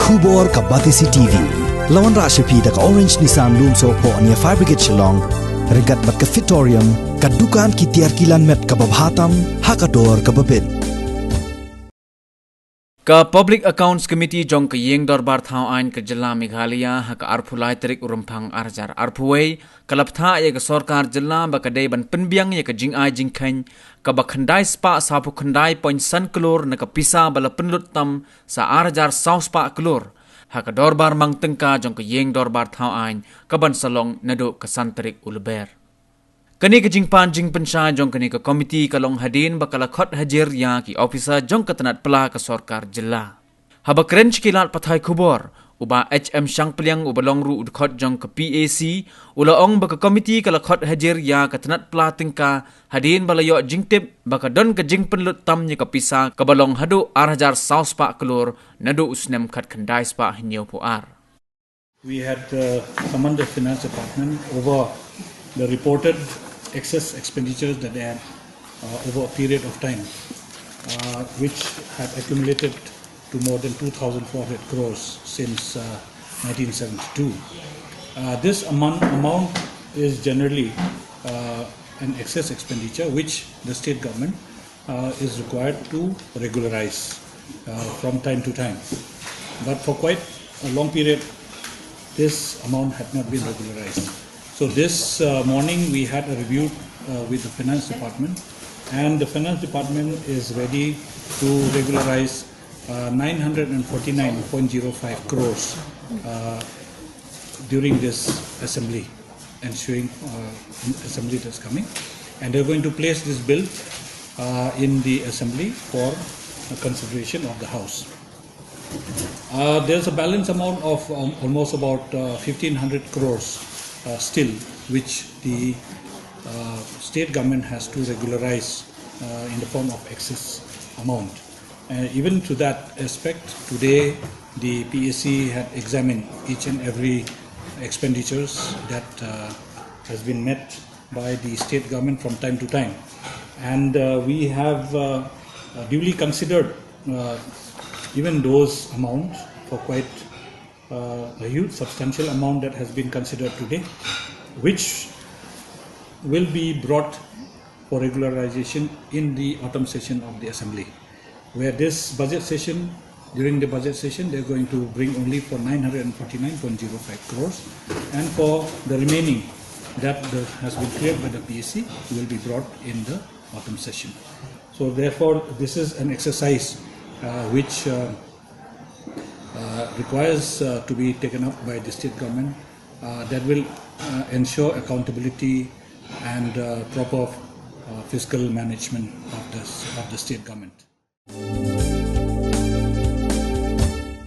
Kubor ka Batisi TV. Lawan Rashapi da ka Orange Nissan Lumso po ania Fire Brigade Shillong. Regat bat ka Fitorium. Ka dukan ki tiar kilan met ka babhatam. Hakador ka babin. Ka Public Accounts Committee jong ka yeng dorbar thao ain ka jilla Meghalaya ha ka arphulai tarik urumphang arjar arphuwei kalaptha ye ka sarkar jilla ba ka dei ban penbiang ye ka jingai jingkhain ka ba khandai spa sapu khandai point san klor na ka pisa bala penlut tam sa arjar saus spa klor ha ka dorbar mang tengka jong ka yeng dorbar thao ain ka ban salong nado ka santarik ulber kani ka jingpan jingpensha jong kani ka komiti kalong hadin bakala khot hajir ya ki officer jong katanat pela ka sarkar jilla haba krench kilat pathai khubor uba HM Shangpliang ubalong ru udkhot jong ka PAC ulaong baka komiti kala khot hajir ya katanat pela tingka hadin balayo jingtip baka don ka jingpenlut tam nya ka pisa ka balong hadu arhajar saus pa klor nadu usnem khat khandai spa hinyo puar. We had summoned the finance department over the reported excess expenditures that they had over a period of time, which had accumulated to more than 2,400 crores since 1972. This amount is generally an excess expenditure which the state government is required to regularize from time to time. But for quite a long period, this amount had not been regularized. So this morning we had a review with the finance department, and the finance department is ready to regularize 949.05 crores during this assembly, ensuing assembly that's coming, and they're going to place this bill in the assembly for consideration of the house. There's a balance amount of almost about 1,500 crores still, which the state government has to regularize in the form of excess amount. Even to that aspect, today the PAC had examined each and every expenditures that has been met by the state government from time to time, and we have duly considered even those amounts for quite a huge substantial amount that has been considered today, which will be brought for regularization in the autumn session of the assembly, where this budget session, during the budget session, they're going to bring only for 949.05 crores, and for the remaining that has been cleared by the PAC will be brought in the autumn session. So therefore, this is an exercise which requires to be taken up by the state government that will ensure accountability and proper fiscal management of the state government.